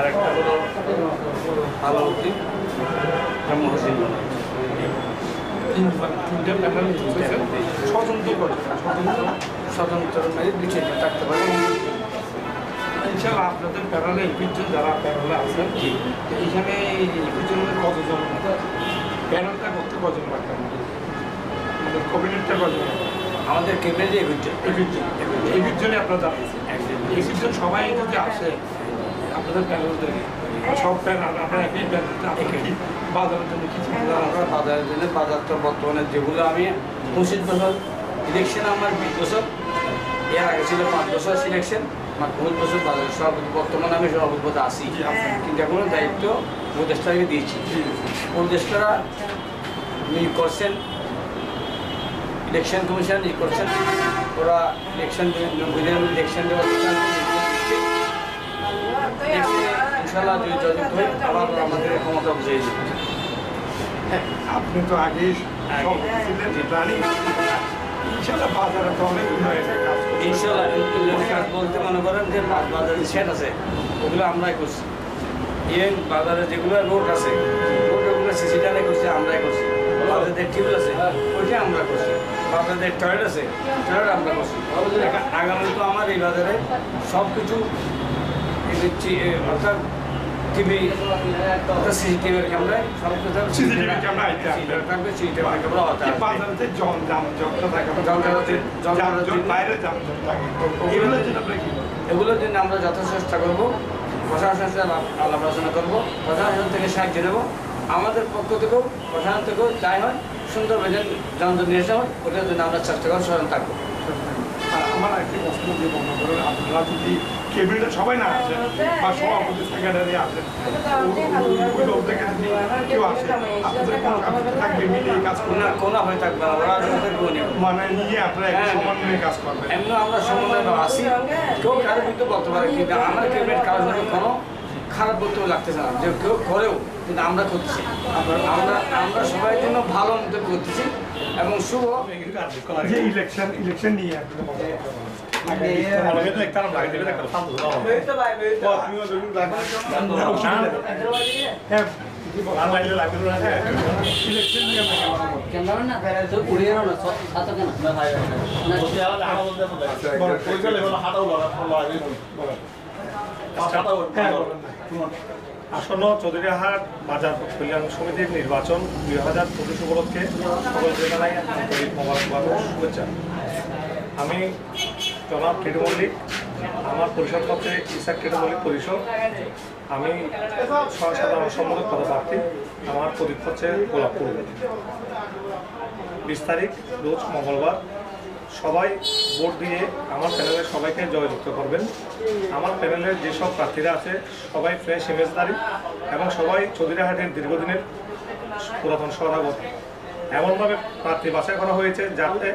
আর একটা হলো আলাউদ্দিন মহসিন তিনটা প্যানেল স্বতন্ত্র দুইটা থাকতে পারে। ইনশাআল্লাহ আপনাদের প্যানেলে ইভিজন যারা প্যানেলে আছেন এইখানে ইভিজনের কতজন প্যানেলটা করতে কজন লাগবে আমাদের কবিনেটটা কজন আমাদের ক্যাবিনেটে ইভিজনে আপনারা ইভিজন সবাই যদি আসে আপনাদের প্যানেল থেকে সব প্যানেল আমরা একই প্যানেল বাজারের জন্য কিছু আমরা বাজারের জন্য বাজারটা বর্তমানে যেগুলো আমি 25 বছর ইলেকশন আমার 20 বছর, এর আগে ছিল 5 বছর সিলেকশন, আমার 25 বছর বাজারের সভাপতি, বর্তমানে আমি সভাপতি পদে আছি। কিন্তু এখনো দায়িত্ব উপদেষ্টাকে দিয়েছি। উপদেষ্টারা নিয়োগ করছেন, ইলেকশন কমিশন নিয়োগ করছেন, ওরা ইলেকশন দেওয়ার ইনশাল্লাহ যদি যত আবার আমাদের ক্ষমতা বুঝিয়ে দিবে। আপনি তো আগেই ছিলেন প্রাণী ইনশাআল্লাহ বাজারে তো অনেক উন্নয়নের কাজ ইনশাআল্লাহ কাজ বলতে মনে করেন যে বাজারে সেট আছে ওগুলো আমরাই করছি। ইভেন বাজারে যেগুলো রোড আছে রোডগুলো সিসি টানে করছি, আমরাই করছি। বাজারের টিউবওয়েল আছে ওইটা আমরা করছি। বাজারের টয়লেট আছে টয়লেট আমরা করছি। আগামী তো আমার এই বাজারে সব কিছু অর্থাৎ টিভি অর্থাৎ সিসিটিভির ক্যামেরায় সব কিছু সিসিটিভি ক্যামেরা থাকবে, সিসিটিভি ক্যামেরা বাজারে জমজটটা থাকে বাইরে জমজট থাকে এগুলোর জন্য আমরা যথেষ্ট চেষ্টা করবো। প্রশাসনের সাথে আলাপ আলোচনা করবো, প্রশাসন থেকে সাহায্য নেবো। আমাদের পক্ষ থেকেও প্রশাসন থেকেও যাই হয় সুন্দরভাবে যানজট নিয়ে আসা হয়, ওটার জন্য আমরা চেষ্টা করে সচেতন থাকবো। আমার একটি প্রশ্ন যে মনে করেন আপনারা যদি ক্যাবিনেটে সবাই না আসেন বা সভাপতি সেক্রেটারি আসেন ওই লোক থেকে যদি কেউ আসে আপনাদের কোনো কাজ থাকবে মিলিয়ে কাজ করবে কোনো হয়ে থাকবে না, ওরা মানে নিয়ে আপনারা একটা সমন্বয়ে কাজ করবেন। এমনি আমরা সমন্বয় আসি, কেউ কারো কিন্তু বলতে পারে কিন্তু আমার ক্যাবিনেট কারোর জন্য কোনো খারাপ বলতেও লাগতেছে না, যে কেউ করেও কিন্তু আমরা করতেছি। আমরা সবাই জন্য ভালো মতো করতেছি এবং শুভ যে ইলেকশন নিয়ে আসন্ন চৌধুরীহাট বাজার কল্যাণ সমিতির নির্বাচন 2025 উপলক্ষে সকলকে জানাই আন্তরিক মোবারকবাদ ও শুভেচ্ছা। আমি জনাব টিটু মল্লিক, আমার পরিষদ হচ্ছে ইসাক টিটু মল্লিক পরিষদ। আমি সাধারণ সম্পাদক পদপ্রার্থী। আমার প্রতীক হচ্ছে গোলাপপুর। 20 তারিখ রোজ মঙ্গলবার সবাই ভোট দিয়ে আমার প্যানেলের সবাইকে জয়যুক্ত করবেন। আমার প্যানেলের যেসব প্রার্থীরা আছে সবাই ফ্রেশ ইমেজদারি এবং সবাই চৌধুরীহাটের দীর্ঘদিনের পুরাতন সহযোগী। এমনভাবে প্রার্থী বাছাই করা হয়েছে যাতে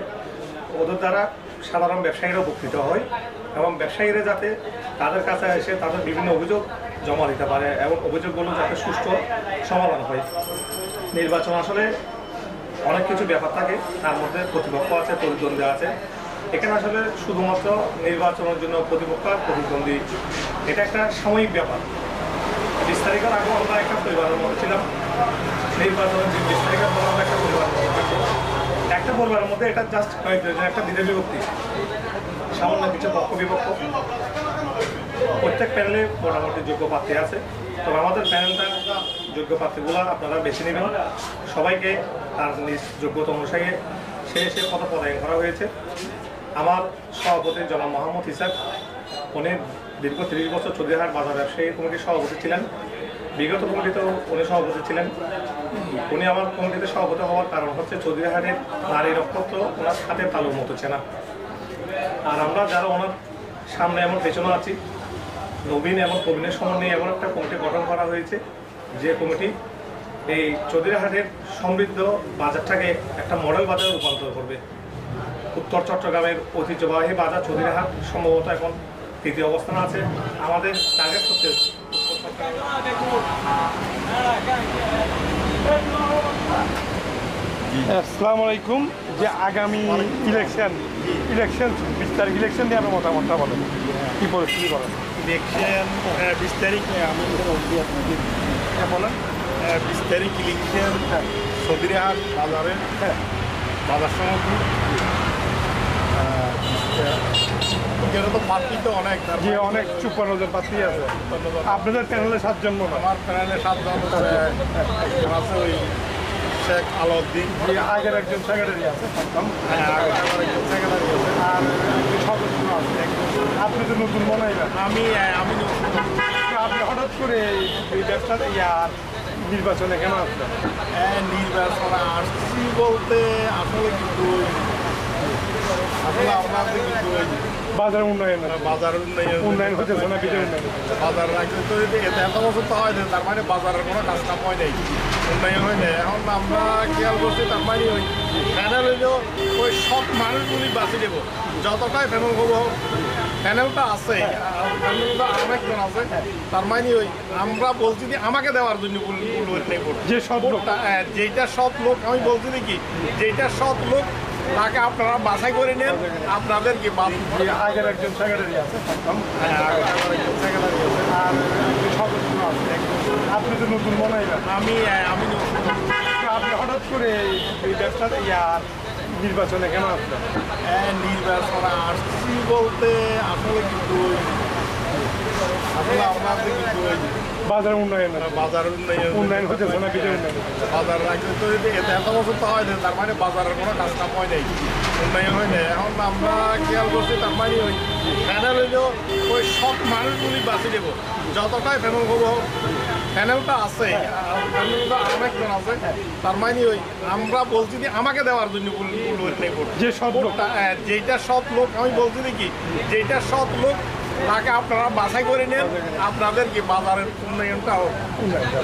ওদের দ্বারা সাধারণ ব্যবসায়ীরা উপকৃত হয় এবং ব্যবসায়ীরা যাতে তাদের কাছে এসে তাদের বিভিন্ন অভিযোগ জমা দিতে পারে এবং অভিযোগগুলো যাতে সুষ্ঠু সমাধান হয়। নির্বাচন আসলে অনেক কিছু ব্যাপার থাকে, তার মধ্যে প্রতিপক্ষ আছে, প্রতিদ্বন্দ্বী আছে। এখানে আসলে শুধুমাত্র নির্বাচনের জন্য প্রতিপক্ষ আর প্রতিদ্বন্দ্বী এটা একটা সাময়িক ব্যাপার। 20 তারিখের আগে আমরা একটা পরিবারের মধ্যে ছিলাম, নির্বাচনের 20 তারিখের পর আমরা একটা পরিবারের মধ্যে থাকবো। একটা পরিবারের মধ্যে এটা জাস্ট একটা দ্বিধা বিভক্তি, সামান্য কিছু পক্ষ বিপক্ষ। প্রত্যেক প্যানেলে মোটামুটি যোগ্য প্রার্থী আছে, তবে আমাদের প্যানেলটা যোগ্য প্রার্থীগুলো আপনারা বেছে নেবেন। সবাইকে তার নিজ যোগ্যতা অনুসারে সে পদ প্রদান করা হয়েছে। আমার সভাপতি জনাব মোহাম্মদ ইসাক, উনি দীর্ঘ 30 বছর চৌধুরীহাট বাজার ব্যবসায়ী কমিটির সভাপতি ছিলেন। বিগত কমিটিতেও উনি সভাপতি ছিলেন। উনি আমার কমিটিতে সভাপতি হওয়ার কারণ হচ্ছে চৌধুরীহাটের নারী নক্ষত্র ওনার হাতে তালুর মতো চেনা। আর আমরা যারা ওনার সামনে এমন পেছনে আছি, নবীন এবং প্রবীণের সমন্বয়ে এমন একটা কমিটি গঠন করা হয়েছে যে কমিটি এই চৌধুরীহাটের সমৃদ্ধ বাজারটাকে একটা মডেল বাজারে রূপান্তর করবে। উত্তর চট্টগ্রামের ঐতিহ্যবাহী বাজার চৌধুরীহাট সম্ভবত এখন 3য় অবস্থানে আছে। আমাদের টার্গেট করতে আসসালামু আলাইকুম। যে আগামী ইলেকশন 20 তারিখ ইলেকশন নিয়ে আপনার মতামতটা বলেন, কী পরিস্থিতি করেন? ইলেকশন 20 তারিখ আমি বলেন 20 তারিখ ইলেকশন সদরিহাট বাজারে বাজার সমিতি এখানে তো প্রার্থী তো অনেক যে অনেক 54 জন প্রার্থী আছে। আপনাদের প্যানেলে 7 জন মনে হয়। আমার প্যানেলে 7 জন একজন আছে ওই শেখ আলাউদ্দিন, আগের একজন সেক্রেটারি আছে, আমার একজন সেক্রেটারি আছে, আর সদস্য আছে। আপনি তো নতুন মনে হয় না। আমি আপনি হঠাৎ করে এই ব্যবসা নির্বাচনে কেন আসলেন? নির্বাচনে আসছি বলতে আসলে কিন্তু আসলে আপনাদের কিন্তু বাজার উন্নয়ন বাজার উন্নয়ন হতেছে না, বিজয় উন্নয়ন বাজার রাখতে তো এত বছর তো হয় না, তার মানে বাজারের কোনো কাজ কাম হয় নাই, উন্নয়ন হয় না। এখন আমরা খেয়াল করছি তার মানে ওই প্যানেল হইলেও ওই সব মানুষগুলি বাঁচিয়ে দেবো, যতটাই প্যানেল হবো প্যানেলটা আছে, প্যানেলটা অনেকজন আছে, তার মানে ওই আমরা বলছি যে আমাকে দেওয়ার জন্য যে সব লোক যেটা সব লোক আমি বলছি কি যেটা সব লোক তাকে আপনারা বাছাই করে নেন, আপনাদের কি আগের একজন সেক্রেটারি আছে, আমার একজন সেক্রেটারি আছে, আর সদস্য আছে। আপনি তো নতুন মনে হয় না। আমি আপনি হঠাৎ করে এই ব্যবসা নির্বাচনে কেন আসলেন? নির্বাচনে আসছি বলতে আসলে কিন্তু আসলে আপনাদের কিন্তু বাজার উন্নয়ন বাজার উন্নয়ন হতেছে না, বিজয় উন্নয়ন বাজার রাখতে তো এত বছর তো হয় না, তার মানে বাজারের কোনো কাজ কাম হয় নাই, উন্নয়ন হয় না। এখন আমরা খেয়াল করছি তার মানে ওই প্যানেল হইলেও ওই সব মানুষগুলি বাঁচিয়ে দেবো, যতটাই প্যানেল হবো প্যানেলটা আছে, প্যানেলটা অনেকজন আছে, তার মানে ওই আমরা বলছি যে আমাকে দেওয়ার জন্য যে সব লোক যেটা সব লোক আমি বলছি কি যেটা সব লোক তাকে আপনারা বাছাই করে নেন, আপনাদের কি বাজারের উন্নয়নটা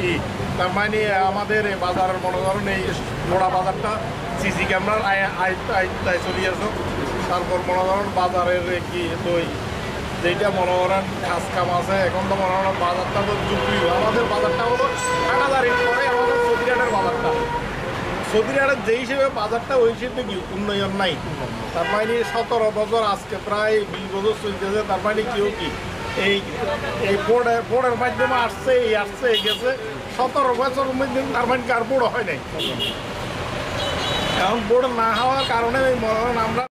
কি তার মানে আমাদের এই বাজারের মনে করেন এই মোড়া বাজারটা সিসি ক্যামেরার আয়ত্তায় চলে আসো, তারপর মনে করেন বাজারের কি দই যেটা মনে করেন কাজ কাম আছে, এখন তো মনে করেন বাজারটা তো যুক্তি আমাদের বাজারটা হলো হাটাদারির পরে আমাদের সদিরাটের বাজারটা, সদিরাটের যে হিসেবে বাজারটা ওই হিসেবে কি উন্নয়ন নাই, তার মানে 17 বছর আজকে প্রায় 20 বছর চলতেছে, তার মানে কেউ কি এই বোর্ডের মাধ্যমে আসছে এই গেছে 17 বছরের মধ্যে, তার মানে কার বোর্ড হয় নাই। এখন বোর্ড না হওয়ার কারণে মনে করেন আমরা